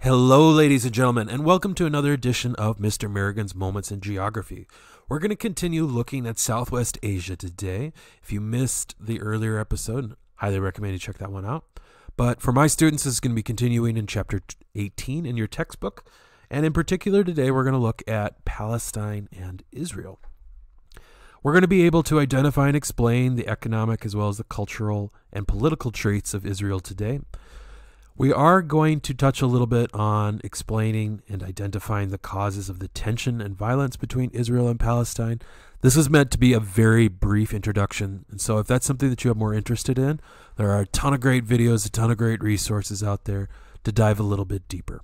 Hello, ladies and gentlemen, and welcome to another edition of Mr. Merrigan's Moments in Geography. We're going to continue looking at Southwest Asia today. If you missed the earlier episode, highly recommend you check that one out. But for my students, this is going to be continuing in Chapter 18 in your textbook. And in particular, today we're going to look at Palestine and Israel. We're going to be able to identify and explain the economic as well as the cultural and political traits of Israel today. We are going to touch a little bit on explaining and identifying the causes of the tension and violence between Israel and Palestine. This is meant to be a very brief introduction, and so if that's something that you have more interested in, there are a ton of great videos, a ton of great resources out there to dive a little bit deeper.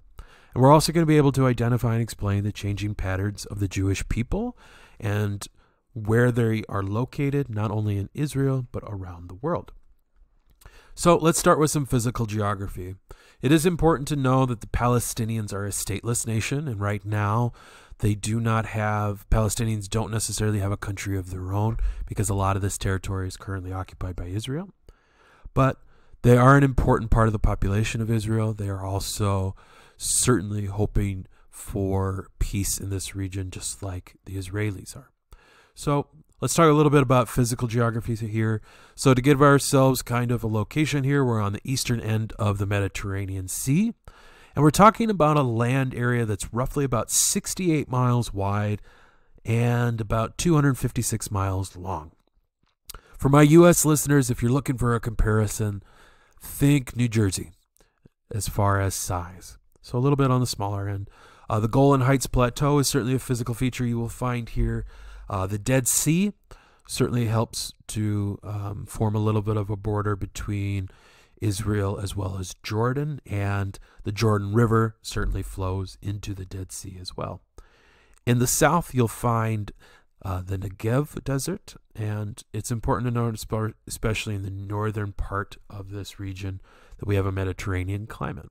And we're also going to be able to identify and explain the changing patterns of the Jewish people and where they are located, not only in Israel, but around the world. So let's start with some physical geography. It is important to know that the Palestinians are a stateless nation, and right now Palestinians don't necessarily have a country of their own because a lot of this territory is currently occupied by Israel. But they are an important part of the population of Israel. They are also certainly hoping for peace in this region, just like the Israelis are. So let's talk a little bit about physical geography here. So to give ourselves kind of a location here, we're on the eastern end of the Mediterranean Sea. And we're talking about a land area that's roughly about 68 miles wide and about 256 miles long. For my U.S. listeners, if you're looking for a comparison, think New Jersey as far as size. So a little bit on the smaller end. The Golan Heights Plateau is certainly a physical feature you will find here. The Dead Sea certainly helps to form a little bit of a border between Israel as well as Jordan, and the Jordan River certainly flows into the Dead Sea as well. In the south, you'll find the Negev Desert, and it's important to note, especially in the northern part of this region, that we have a Mediterranean climate.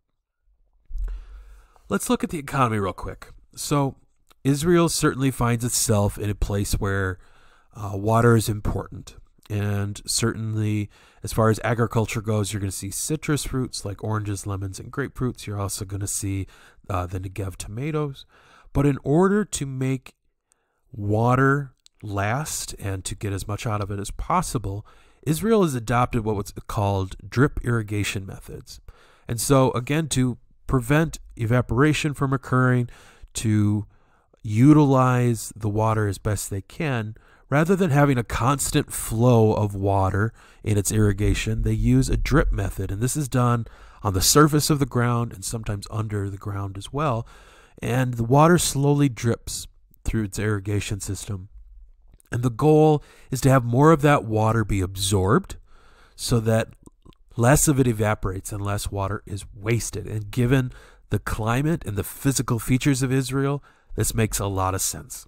Let's look at the economy real quick. So Israel certainly finds itself in a place where water is important. And certainly, as far as agriculture goes, you're going to see citrus fruits like oranges, lemons, and grapefruits. You're also going to see the Negev tomatoes. But in order to make water last and to get as much out of it as possible, Israel has adopted what was called drip irrigation methods. And so, again, to prevent evaporation from occurring, to utilize the water as best they can, rather than having a constant flow of water in its irrigation, they use a drip method. And this is done on the surface of the ground and sometimes under the ground as well. And the water slowly drips through its irrigation system. And the goal is to have more of that water be absorbed so that less of it evaporates and less water is wasted. And given the climate and the physical features of Israel, this makes a lot of sense.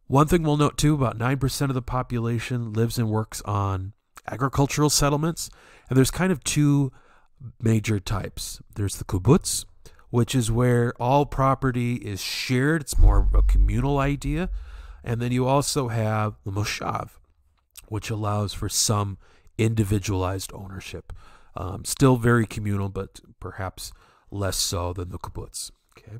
One thing we'll note too, about 9% of the population lives and works on agricultural settlements. And there's kind of two major types. There's the kibbutz, which is where all property is shared. It's more of a communal idea. And then you also have the moshav, which allows for some individualized ownership. Still very communal, but perhaps less so than the kibbutz. Okay.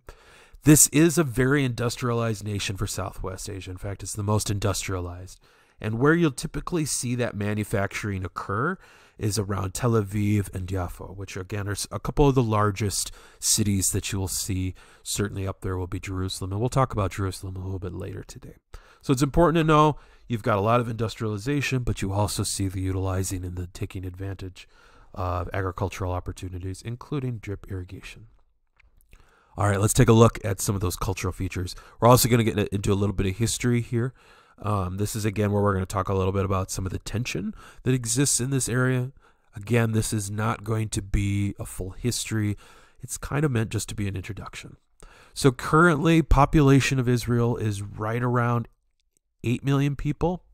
This is a very industrialized nation for Southwest Asia. In fact, it's the most industrialized. And where you'll typically see that manufacturing occur is around Tel Aviv and Yaffo, which again are a couple of the largest cities that you will see. Certainly up there will be Jerusalem. And we'll talk about Jerusalem a little bit later today. So it's important to know you've got a lot of industrialization, but you also see the utilizing and the taking advantage of agricultural opportunities, including drip irrigation. All right, let's take a look at some of those cultural features. We're also going to get into a little bit of history here. This is, again, where we're going to talk a little bit about some of the tension that exists in this area. Again, this is not going to be a full history. It's kind of meant just to be an introduction. So currently, population of Israel is right around 8 million people.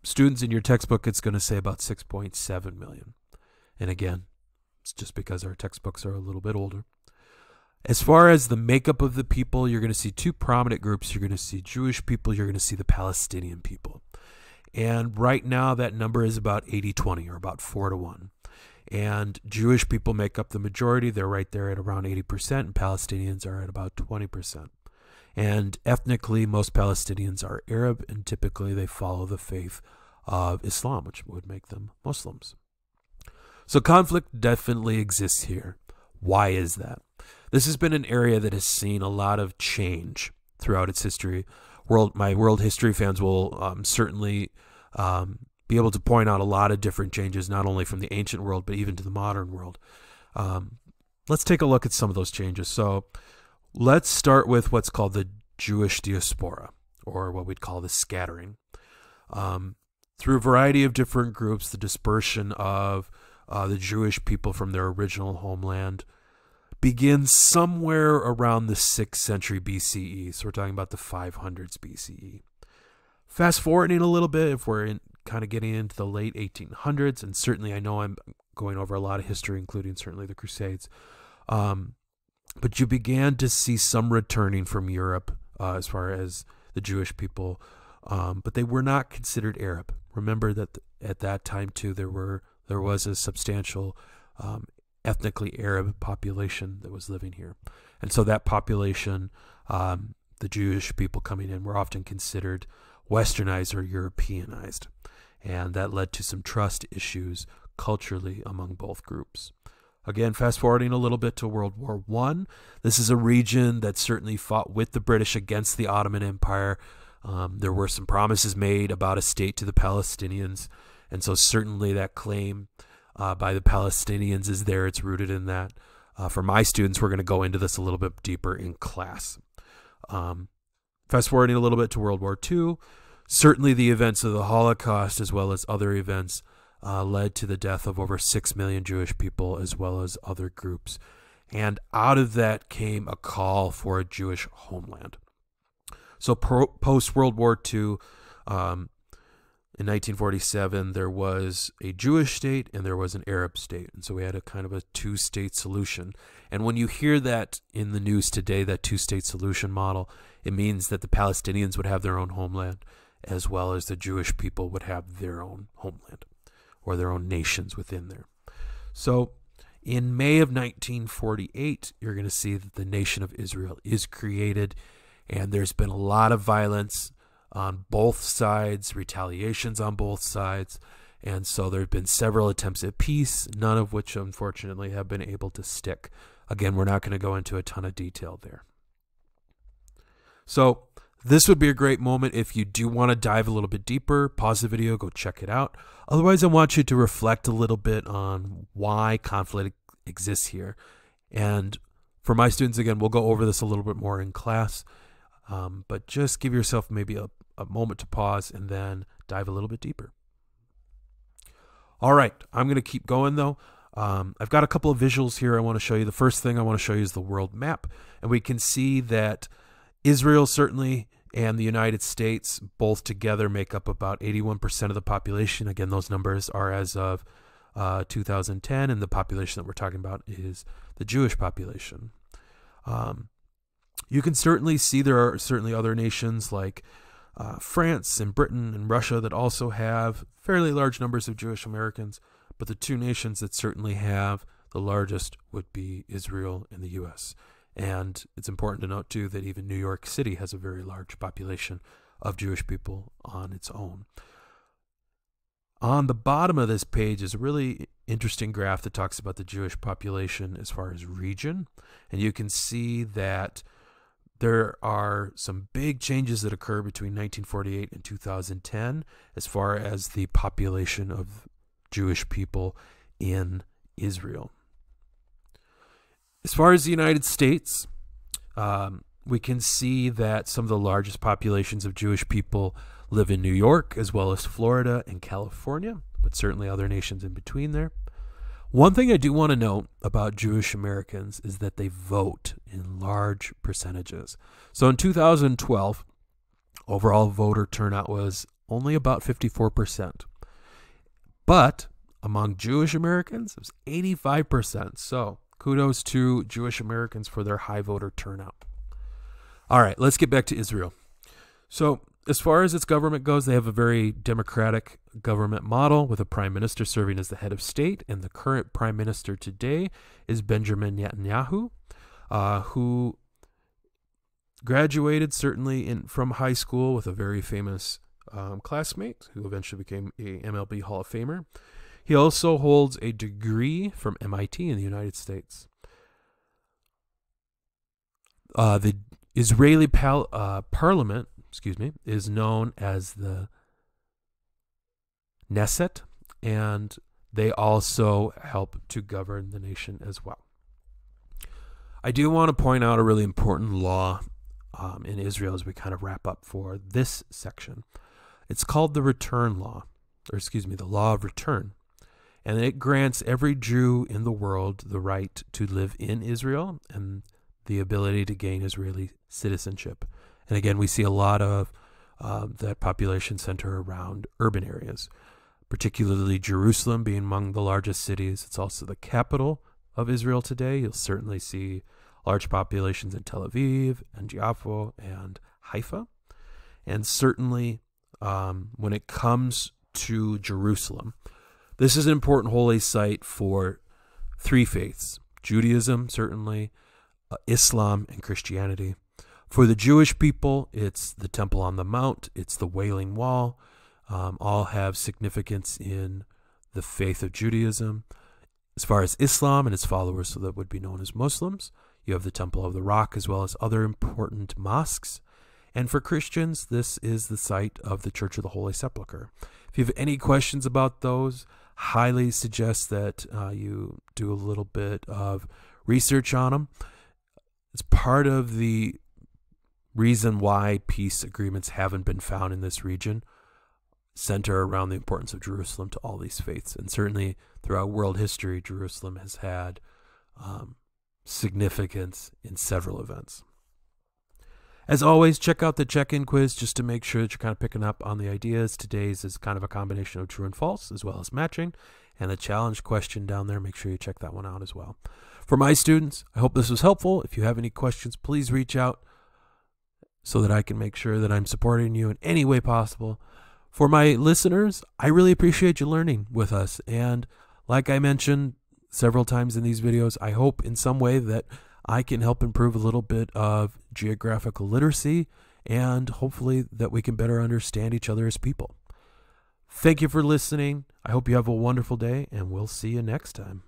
Students in your textbook, it's going to say about 6.7 million. And again, it's just because our textbooks are a little bit older. As far as the makeup of the people, you're going to see two prominent groups. You're going to see Jewish people. You're going to see the Palestinian people. And right now, that number is about 80-20, or about 4-to-1. And Jewish people make up the majority. They're right there at around 80%, and Palestinians are at about 20%. And ethnically, most Palestinians are Arab, and typically they follow the faith of Islam, which would make them Muslims. So conflict definitely exists here. Why is that? This has been an area that has seen a lot of change throughout its history. My world history fans will certainly be able to point out a lot of different changes, not only from the ancient world, but even to the modern world. Let's take a look at some of those changes. So let's start with what's called the Jewish diaspora, or what we'd call the scattering. Through a variety of different groups, the dispersion of the Jewish people from their original homeland begins somewhere around the 6th century BCE. So we're talking about the 500s BCE. Fast forwarding a little bit, if we're kind of getting into the late 1800s, and certainly I know I'm going over a lot of history, including certainly the Crusades, but you began to see some returning from Europe as far as the Jewish people, but they were not considered Arab. Remember that at that time too, there was a substantial ethnically Arab population that was living here, and so that population, the Jewish people coming in, were often considered Westernized or Europeanized, and that led to some trust issues culturally among both groups. Again, fast forwarding a little bit to World War I, this is a region that certainly fought with the British against the Ottoman Empire. There were some promises made about a state to the Palestinians, and so certainly that claim by the Palestinians is there. It's rooted in that. For my students, we're going to go into this a little bit deeper in class. Fast forwarding a little bit to World War II, certainly the events of the Holocaust as well as other events led to the death of over 6 million Jewish people as well as other groups. And out of that came a call for a Jewish homeland. So post-World War II, in 1947, there was a Jewish state and there was an Arab state. And so we had a kind of a two-state solution. And when you hear that in the news today, that two-state solution model, it means that the Palestinians would have their own homeland as well as the Jewish people would have their own homeland or their own nations within there. So in May of 1948, you're going to see that the nation of Israel is created, and there's been a lot of violence on both sides, retaliations on both sides, and so there have been several attempts at peace, none of which unfortunately have been able to stick. Again, we're not going to go into a ton of detail there. So this would be a great moment if you do want to dive a little bit deeper. Pause the video, go check it out. Otherwise, I want you to reflect a little bit on why conflict exists here. And for my students, again, we'll go over this a little bit more in class, but just give yourself maybe a moment to pause and then dive a little bit deeper. All right, I'm going to keep going though. I've got a couple of visuals here I want to show you. The first thing I want to show you is the world map, and we can see that Israel certainly and the United States both together make up about 81% of the population. Again, those numbers are as of 2010, and the population that we're talking about is the Jewish population. You can certainly see there are certainly other nations like France and Britain and Russia that also have fairly large numbers of Jewish Americans, but the two nations that certainly have the largest would be Israel and the U.S. And it's important to note, too, that even New York City has a very large population of Jewish people on its own. On the bottom of this page is a really interesting graph that talks about the Jewish population as far as region. And you can see that there are some big changes that occur between 1948 and 2010 as far as the population of Jewish people in Israel. As far as the United States, we can see that some of the largest populations of Jewish people live in New York as well as Florida and California, but certainly other nations in between there. One thing I do want to note about Jewish Americans is that they vote in large percentages. So in 2012, overall voter turnout was only about 54%. But among Jewish Americans, it was 85%. So kudos to Jewish Americans for their high voter turnout. All right, let's get back to Israel. So as far as its government goes, they have a very democratic government model with a prime minister serving as the head of state. And the current prime minister today is Benjamin Netanyahu, who graduated certainly from high school with a very famous classmate who eventually became a MLB Hall of Famer. He also holds a degree from MIT in the United States. The Israeli parliament, is known as the Knesset, and they also help to govern the nation as well. I do want to point out a really important law in Israel as we kind of wrap up for this section. It's called the return law, the law of return. And it grants every Jew in the world the right to live in Israel and the ability to gain Israeli citizenship. And again, we see a lot of that population center around urban areas, particularly Jerusalem being among the largest cities. It's also the capital of Israel today. You'll certainly see large populations in Tel Aviv and Jaffa and Haifa. And certainly when it comes to Jerusalem, this is an important holy site for three faiths: Judaism, certainly, Islam, and Christianity. For the Jewish people, it's the Temple on the Mount, it's the Wailing Wall, all have significance in the faith of Judaism. As far as Islam and its followers, so that would be known as Muslims, you have the Temple of the Rock as well as other important mosques. And for Christians, this is the site of the Church of the Holy Sepulchre. If you have any questions about those, highly suggest that you do a little bit of research on them. It's part of the reason why peace agreements haven't been found in this region, center around the importance of Jerusalem to all these faiths. And certainly throughout world history, Jerusalem has had significance in several events. As always, check out the check-in quiz just to make sure that you're kind of picking up on the ideas. Today's is kind of a combination of true and false as well as matching. And the challenge question down there, make sure you check that one out as well. For my students, I hope this was helpful. If you have any questions, please reach out so that I can make sure that I'm supporting you in any way possible. For my listeners, I really appreciate you learning with us. And like I mentioned several times in these videos, I hope in some way that I can help improve a little bit of geographical literacy and hopefully that we can better understand each other as people. Thank you for listening. I hope you have a wonderful day, and we'll see you next time.